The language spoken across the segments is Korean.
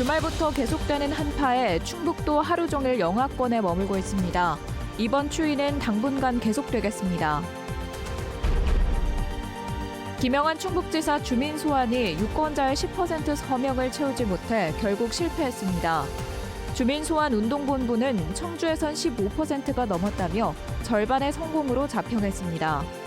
주말부터 계속되는 한파에 충북도 하루 종일 영하권에 머물고 있습니다. 이번 추위는 당분간 계속되겠습니다. 김영환 충북지사 주민 소환이 유권자의 10% 서명을 채우지 못해 결국 실패했습니다. 주민 소환 운동본부는 청주에선 15%가 넘었다며 절반의 성공으로 자평했습니다.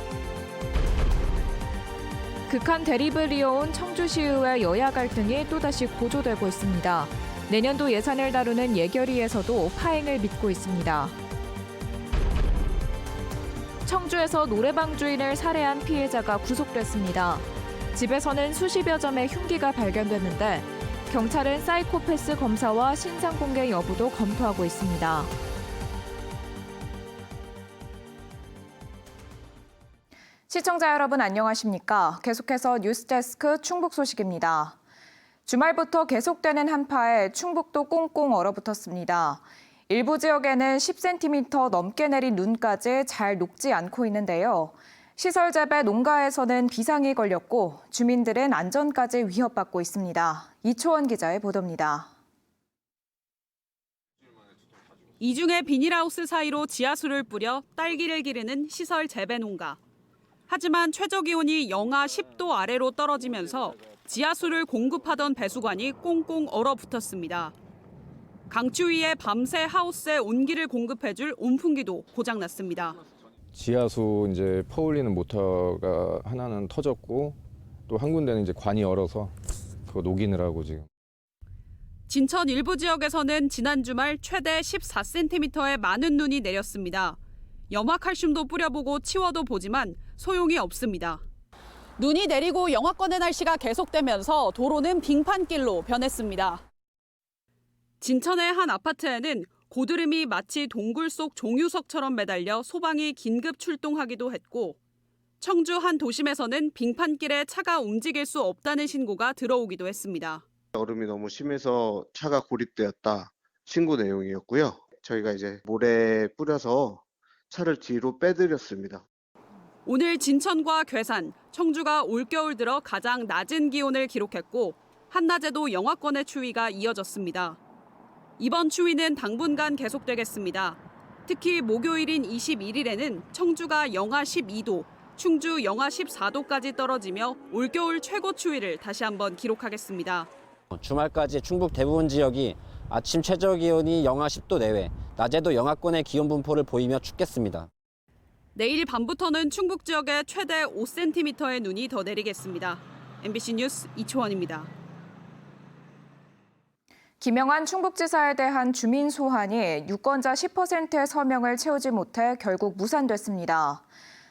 극한 대립을 이어온 청주시의회 여야 갈등이 또다시 고조되고 있습니다. 내년도 예산을 다루는 예결위에서도 파행을 믿고 있습니다. 청주에서 노래방 주인을 살해한 피해자가 구속됐습니다. 집에서는 수십여 점의 흉기가 발견됐는데 경찰은 사이코패스 검사와 신상 공개 여부도 검토하고 있습니다. 시청자 여러분 안녕하십니까? 계속해서 뉴스데스크 충북 소식입니다. 주말부터 계속되는 한파에 충북도 꽁꽁 얼어붙었습니다. 일부 지역에는 10cm 넘게 내린 눈까지 잘 녹지 않고 있는데요. 시설 재배 농가에서는 비상이 걸렸고 주민들은 안전까지 위협받고 있습니다. 이초원 기자의 보도입니다. 이중의 비닐하우스 사이로 지하수를 뿌려 딸기를 기르는 시설 재배 농가. 하지만 최저기온이 영하 10도 아래로 떨어지면서 지하수를 공급하던 배수관이 꽁꽁 얼어붙었습니다. 강추위에 밤새 하우스에 온기를 공급해줄 온풍기도 고장났습니다. 지하수 이제 퍼올리는 모터가 하나는 터졌고 또 한 군데는 이제 관이 얼어서 그거 녹이느라고 지금. 진천 일부 지역에서는 지난 주말 최대 14cm의 많은 눈이 내렸습니다. 염화칼슘도 뿌려보고 치워도 보지만 소용이 없습니다. 눈이 내리고 영하권의 날씨가 계속되면서 도로는 빙판길로 변했습니다. 진천의 한 아파트에는 고드름이 마치 동굴 속 종유석처럼 매달려 소방이 긴급 출동하기도 했고 청주 한 도심에서는 빙판길에 차가 움직일 수 없다는 신고가 들어오기도 했습니다. 얼음이 너무 심해서 차가 고립되었다 신고 내용이었고요. 저희가 이제 모래 뿌려서 차를 뒤로 빼드렸습니다. 오늘 진천과 괴산, 청주가 올겨울 들어 가장 낮은 기온을 기록했고 한낮에도 영하권의 추위가 이어졌습니다. 이번 추위는 당분간 계속되겠습니다. 특히 목요일인 21일에는 청주가 영하 12도, 충주 영하 14도까지 떨어지며 올겨울 최고 추위를 다시 한번 기록하겠습니다. 주말까지 충북 대부분 지역이 아침 최저기온이 영하 10도 내외, 낮에도 영하권의 기온 분포를 보이며 춥겠습니다. 내일 밤부터는 충북 지역에 최대 5cm의 눈이 더 내리겠습니다. MBC 뉴스 이초원입니다. 김영환 충북지사에 대한 주민 소환이 유권자 10%의 서명을 채우지 못해 결국 무산됐습니다.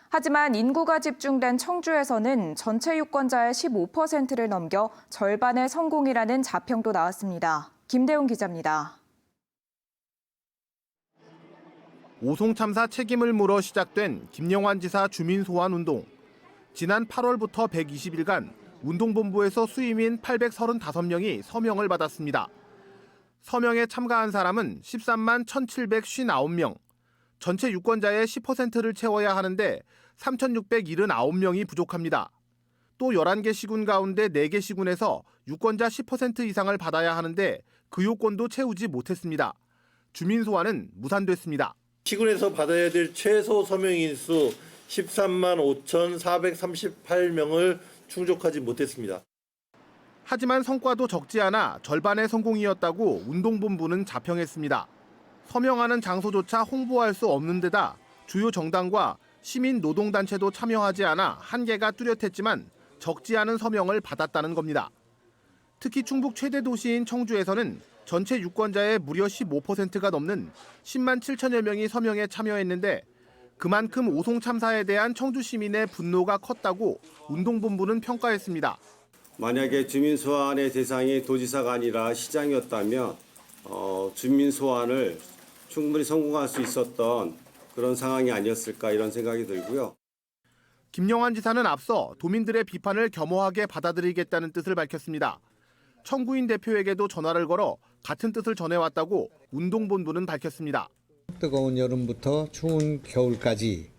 하지만 인구가 집중된 청주에서는 전체 유권자의 15%를 넘겨 절반의 성공이라는 자평도 나왔습니다. 김대웅 기자입니다. 오송 참사 책임을 물어 시작된 김영환 지사 주민 소환 운동. 지난 8월부터 120일간 운동본부에서 수임인 835명이 서명을 받았습니다. 서명에 참가한 사람은 13만 1,759명. 전체 유권자의 10%를 채워야 하는데 3,679명이 부족합니다. 또 11개 시군 가운데 4개 시군에서 유권자 10% 이상을 받아야 하는데 그 요건도 채우지 못했습니다. 주민 소환은 무산됐습니다. 시군에서 받아야 될 최소 서명인수 13만 5,438명을 충족하지 못했습니다. 하지만 성과도 적지 않아 절반의 성공이었다고 운동본부는 자평했습니다. 서명하는 장소조차 홍보할 수 없는 데다 주요 정당과 시민 노동단체도 참여하지 않아 한계가 뚜렷했지만 적지 않은 서명을 받았다는 겁니다. 특히 충북 최대 도시인 청주에서는 전체 유권자의 무려 15%가 넘는 10만 7천여 명이 서명에 참여했는데 그만큼 오송 참사에 대한 청주 시민의 분노가 컸다고 운동본부는 평가했습니다. 만약에 주민 소환의 대상이 도지사가 아니라 시장이었다면 주민 소환을 충분히 성공할 수 있었던 그런 상황이 아니었을까 이런 생각이 들고요. 김영환 지사는 앞서 도민들의 비판을 겸허하게 받아들이겠다는 뜻을 밝혔습니다. 청구인 대표에게도 전화를 걸어 같은 뜻을 전해왔다고 운동본부는 밝혔습니다. 뜨거운 여름부터 추운 겨울까지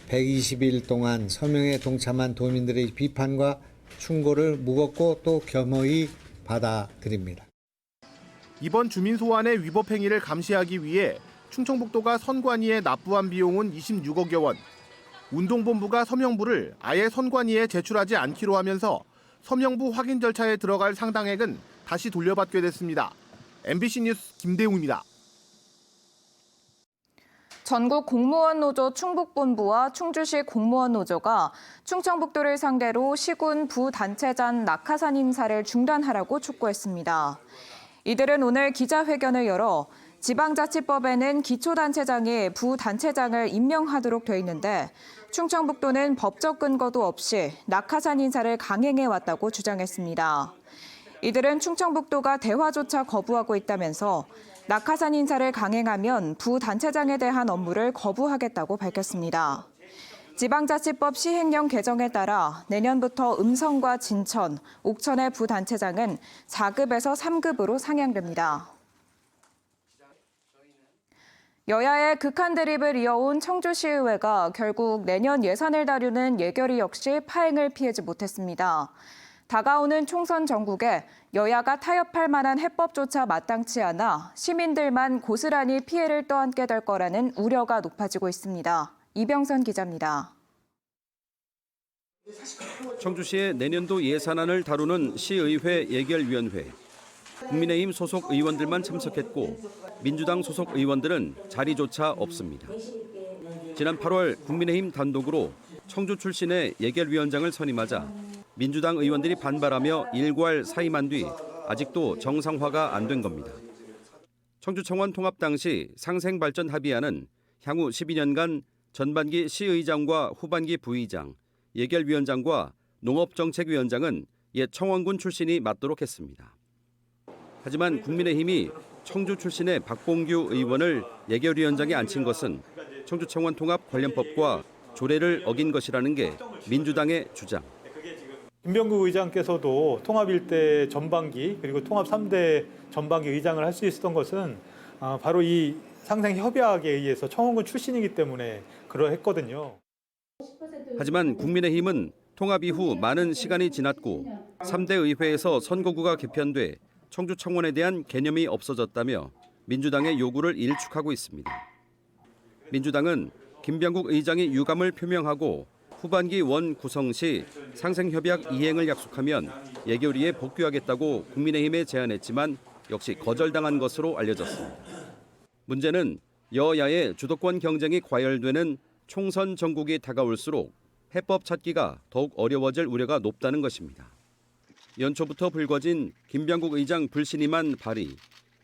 120일 동안 서명에 동참한 도민들의 비판과 충고를 무겁고 또 겸허히 받아들입니다. 이번 주민 소환의 위법 행위를 감시하기 위해 충청북도가 선관위에 납부한 비용은 26억여 원. 운동본부가 서명부를 아예 선관위에 제출하지 않기로 하면서 서명부 확인 절차에 들어갈 상당액은 다시 돌려받게 됐습니다. MBC 뉴스 김대웅입니다. 전국 공무원 노조 충북본부와 충주시 공무원 노조가 충청북도를 상대로 시군 부단체장 낙하산 인사를 중단하라고 촉구했습니다. 이들은 오늘 기자회견을 열어 지방자치법에는 기초단체장이 부단체장을 임명하도록 돼 있는데 충청북도는 법적 근거도 없이 낙하산 인사를 강행해왔다고 주장했습니다. 이들은 충청북도가 대화조차 거부하고 있다면서 낙하산 인사를 강행하면 부단체장에 대한 업무를 거부하겠다고 밝혔습니다. 지방자치법 시행령 개정에 따라 내년부터 음성과 진천, 옥천의 부단체장은 4급에서 3급으로 상향됩니다. 여야의 극한 대립을 이어온 청주시의회가 결국 내년 예산을 다루는 예결위 역시 파행을 피하지 못했습니다. 다가오는 총선 전국에 여야가 타협할 만한 해법조차 마땅치 않아 시민들만 고스란히 피해를 떠안게 될 거라는 우려가 높아지고 있습니다. 이병선 기자입니다. 청주시의 내년도 예산안을 다루는 시의회 예결위원회. 국민의힘 소속 의원들만 참석했고 민주당 소속 의원들은 자리조차 없습니다. 지난 8월 국민의힘 단독으로 청주 출신의 예결위원장을 선임하자 민주당 의원들이 반발하며 일괄 사임한 뒤 아직도 정상화가 안 된 겁니다. 청주청원 통합 당시 상생발전 합의안은 향후 12년간 전반기 시의장과 후반기 부의장, 예결위원장과 농업정책위원장은 옛 청원군 출신이 맡도록 했습니다. 하지만 국민의힘이 청주 출신의 박봉규 의원을 예결위원장에 앉힌 것은 청주청원 통합 관련법과 조례를 어긴 것이라는 게 민주당의 주장. 김병국 의장께서도 통합 1대 전반기 그리고 통합 3대 전반기 의장을 할 수 있었던 것은 바로 이 상생협약에 의해서 청원군 출신이기 때문에 그러했거든요. 하지만 국민의힘은 통합 이후 많은 시간이 지났고 3대 의회에서 선거구가 개편돼 청주청원에 대한 개념이 없어졌다며 민주당의 요구를 일축하고 있습니다. 민주당은 김병국 의장이 유감을 표명하고 후반기 원 구성 시 상생협약 이행을 약속하면 예결위에 복귀하겠다고 국민의힘에 제안했지만 역시 거절당한 것으로 알려졌습니다. 문제는 여야의 주도권 경쟁이 과열되는 총선 전국이 다가올수록 해법 찾기가 더욱 어려워질 우려가 높다는 것입니다. 연초부터 불거진 김병국 의장 불신임한 발의,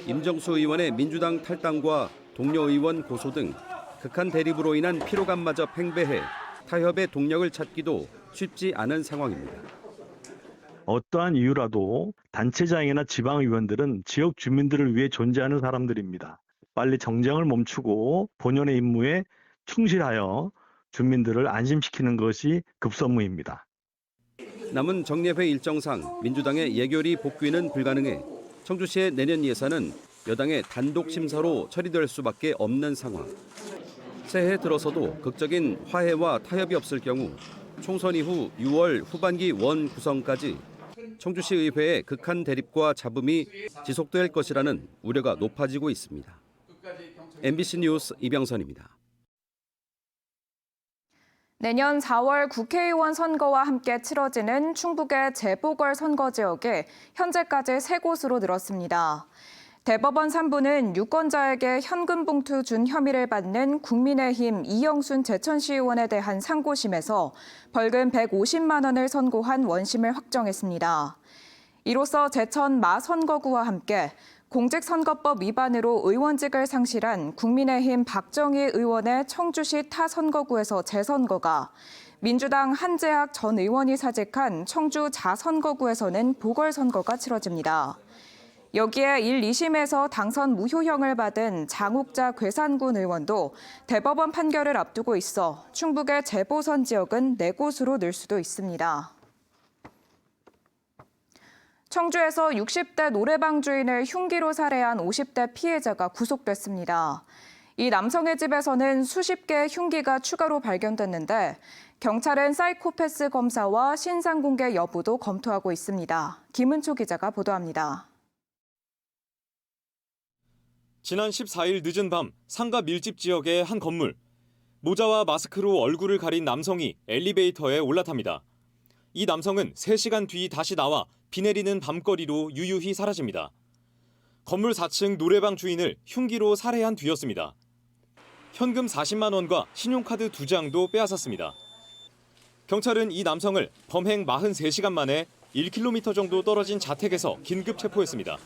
임정수 의원의 민주당 탈당과 동료 의원 고소 등 극한 대립으로 인한 피로감마저 팽배해 타협의 동력을 찾기도 쉽지 않은 상황입니다. 어떠한 이유라도 단체장이나 지방의원들은 지역 주민들을 위해 존재하는 사람들입니다. 빨리 정쟁을 멈추고 본연의 임무에 충실하여 주민들을 안심시키는 것이 급선무입니다. 남은 정례회 일정상 민주당의 예결위 복귀는 불가능해 청주시의 내년 예산은 여당의 단독 심사로 처리될 수밖에 없는 상황. 새해 들어서도 극적인 화해와 타협이 없을 경우 총선 이후 6월 후반기 원 구성까지 청주시 의회의 극한 대립과 잡음이 지속될 것이라는 우려가 높아지고 있습니다. MBC 뉴스 이병선입니다. 내년 4월 국회의원 선거와 함께 치러지는 충북의 재보궐선거 지역이 현재까지 3곳으로 늘었습니다. 대법원 3부는 유권자에게 현금 봉투 준 혐의를 받는 국민의힘 이영순 제천시의원에 대한 상고심에서 벌금 150만 원을 선고한 원심을 확정했습니다. 이로써 제천 마 선거구와 함께 공직선거법 위반으로 의원직을 상실한 국민의힘 박정희 의원의 청주시 타 선거구에서 재선거가, 민주당 한재학 전 의원이 사직한 청주 자선거구에서는 보궐선거가 치러집니다. 여기에 1, 2심에서 당선 무효형을 받은 장욱자 괴산군 의원도 대법원 판결을 앞두고 있어 충북의 재보선 지역은 4곳으로 늘 수도 있습니다. 청주에서 60대 노래방 주인을 흉기로 살해한 50대 피해자가 구속됐습니다. 이 남성의 집에서는 수십 개의 흉기가 추가로 발견됐는데 경찰은 사이코패스 검사와 신상 공개 여부도 검토하고 있습니다. 김은초 기자가 보도합니다. 지난 14일 늦은 밤 상가 밀집 지역의 한 건물. 모자와 마스크로 얼굴을 가린 남성이 엘리베이터에 올라탑니다. 이 남성은 3시간 뒤 다시 나와 비 내리는 밤거리로 유유히 사라집니다. 건물 4층 노래방 주인을 흉기로 살해한 뒤였습니다. 현금 40만 원과 신용카드 2장도 빼앗았습니다. 경찰은 이 남성을 범행 43시간 만에 1km 정도 떨어진 자택에서 긴급 체포했습니다.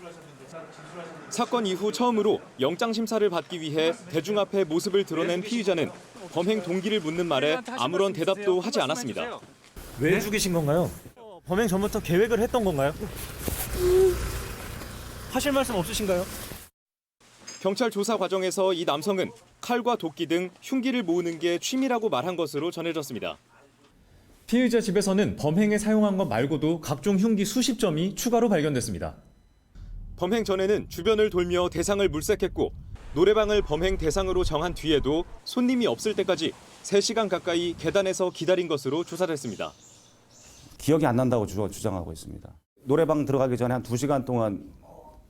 사건 이후 처음으로 영장 심사를 받기 위해 대중 앞에 모습을 드러낸 피의자는 범행 동기를 묻는 말에 아무런 대답도 하지 않았습니다. 왜 죽이신 건가요? 범행 전부터 계획을 했던 건가요? 하실 말씀 없으신가요? 경찰 조사 과정에서 이 남성은 칼과 도끼 등 흉기를 모으는 게 취미라고 말한 것으로 전해졌습니다. 피의자 집에서는 범행에 사용한 것 말고도 각종 흉기 수십 점이 추가로 발견됐습니다. 범행 전에는 주변을 돌며 대상을 물색했고 노래방을 범행 대상으로 정한 뒤에도 손님이 없을 때까지 3시간 가까이 계단에서 기다린 것으로 조사됐습니다. 기억이 안 난다고 주장하고 있습니다. 노래방 들어가기 전에 한 2시간 동안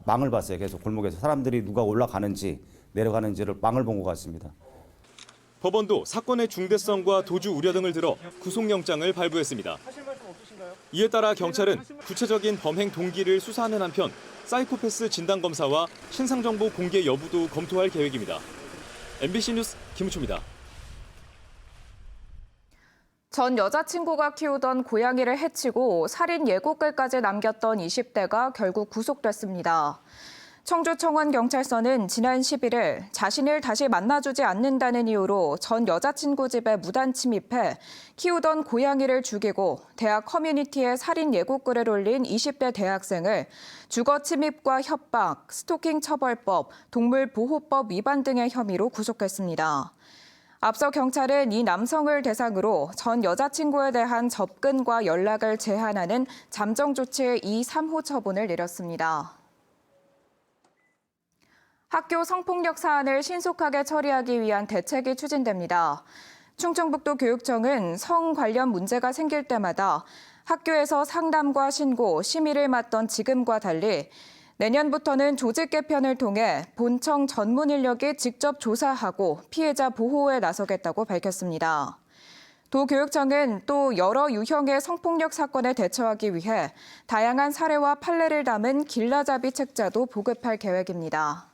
망을 봤어요. 계속 골목에서 사람들이 누가 올라가는지 내려가는지를 망을 본 것 같습니다. 법원도 사건의 중대성과 도주 우려 등을 들어 구속영장을 발부했습니다. 이에 따라 경찰은 구체적인 범행 동기를 수사하는 한편 사이코패스 진단검사와 신상정보 공개 여부도 검토할 계획입니다. MBC 뉴스 김우초입니다. 전 여자친구가 키우던 고양이를 해치고 살인 예고글까지 남겼던 20대가 결국 구속됐습니다. 청주청원경찰서는 지난 11일 자신을 다시 만나주지 않는다는 이유로 전 여자친구 집에 무단 침입해 키우던 고양이를 죽이고 대학 커뮤니티에 살인 예고글을 올린 20대 대학생을 주거 침입과 협박, 스토킹 처벌법, 동물보호법 위반 등의 혐의로 구속했습니다. 앞서 경찰은 이 남성을 대상으로 전 여자친구에 대한 접근과 연락을 제한하는 잠정 조치 2, 3호 처분을 내렸습니다. 학교 성폭력 사안을 신속하게 처리하기 위한 대책이 추진됩니다. 충청북도 교육청은 성 관련 문제가 생길 때마다 학교에서 상담과 신고, 심의를 맡던 지금과 달리 내년부터는 조직 개편을 통해 본청 전문 인력이 직접 조사하고 피해자 보호에 나서겠다고 밝혔습니다. 도교육청은 또 여러 유형의 성폭력 사건에 대처하기 위해 다양한 사례와 판례를 담은 길라잡이 책자도 보급할 계획입니다.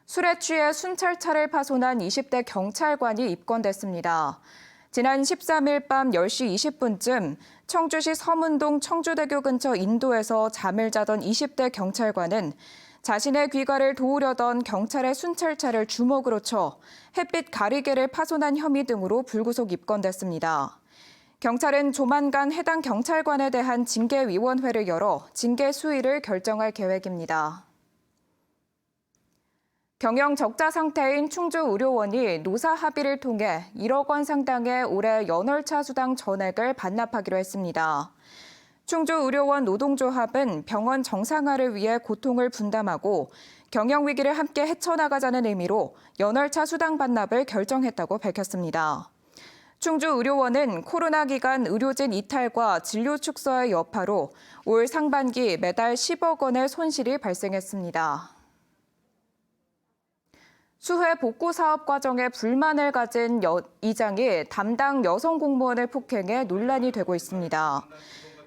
술에 취해 순찰차를 파손한 20대 경찰관이 입건됐습니다. 지난 13일 밤 10시 20분쯤 청주시 서문동 청주대교 근처 인도에서 잠을 자던 20대 경찰관은 자신의 귀가를 도우려던 경찰의 순찰차를 주먹으로 쳐 햇빛 가리개를 파손한 혐의 등으로 불구속 입건됐습니다. 경찰은 조만간 해당 경찰관에 대한 징계위원회를 열어 징계 수위를 결정할 계획입니다. 경영 적자 상태인 충주의료원이 노사 합의를 통해 1억 원 상당의 올해 연월차 수당 전액을 반납하기로 했습니다. 충주의료원 노동조합은 병원 정상화를 위해 고통을 분담하고 경영 위기를 함께 헤쳐나가자는 의미로 연월차 수당 반납을 결정했다고 밝혔습니다. 충주의료원은 코로나 기간 의료진 이탈과 진료 축소의 여파로 올 상반기 매달 10억 원의 손실이 발생했습니다. 수해 복구 사업 과정에 불만을 가진 이장이 담당 여성 공무원을 폭행해 논란이 되고 있습니다.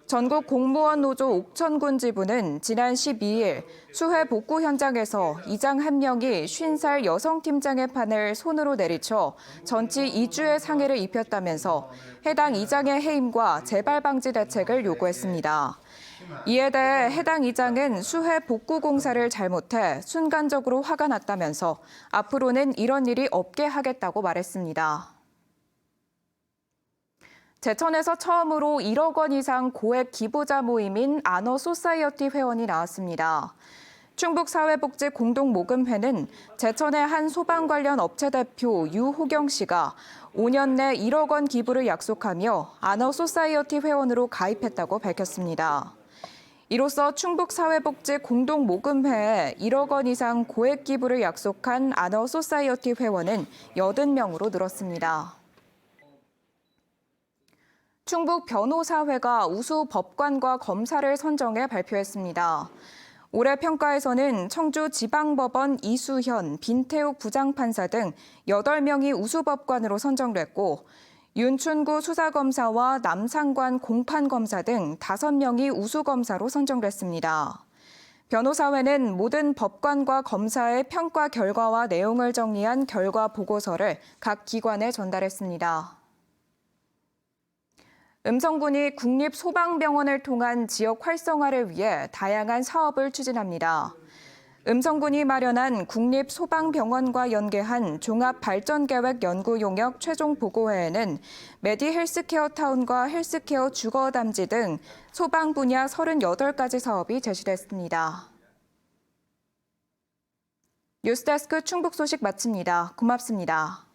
전국 공무원 노조 옥천군 지부는 지난 12일 수해 복구 현장에서 이장 한 명이 50살 여성 팀장의 판을 손으로 내리쳐 전치 2주의 상해를 입혔다면서 해당 이장의 해임과 재발 방지 대책을 요구했습니다. 이에 대해 해당 이장은 수해 복구 공사를 잘못해 순간적으로 화가 났다면서 앞으로는 이런 일이 없게 하겠다고 말했습니다. 제천에서 처음으로 1억 원 이상 고액 기부자 모임인 아너 소사이어티 회원이 나왔습니다. 충북사회복지공동모금회는 제천의 한 소방 관련 업체 대표 유호경 씨가 5년 내 1억 원 기부를 약속하며 아너 소사이어티 회원으로 가입했다고 밝혔습니다. 이로써 충북사회복지공동모금회에 1억 원 이상 고액 기부를 약속한 아너 소사이어티 회원은 80명으로 늘었습니다. 충북 변호사회가 우수 법관과 검사를 선정해 발표했습니다. 올해 평가에서는 청주지방법원 이수현, 빈태욱 부장판사 등 8명이 우수법관으로 선정됐고 윤춘구 수사검사와 남상관 공판검사 등 5명이 우수검사로 선정됐습니다. 변호사회는 모든 법관과 검사의 평가 결과와 내용을 정리한 결과 보고서를 각 기관에 전달했습니다. 음성군이 국립소방병원을 통한 지역 활성화를 위해 다양한 사업을 추진합니다. 음성군이 마련한 국립소방병원과 연계한 종합발전계획 연구용역 최종 보고회에는 메디 헬스케어 타운과 헬스케어 주거담지 등 소방 분야 38가지 사업이 제시됐습니다. 뉴스데스크 충북 소식 마칩니다. 고맙습니다.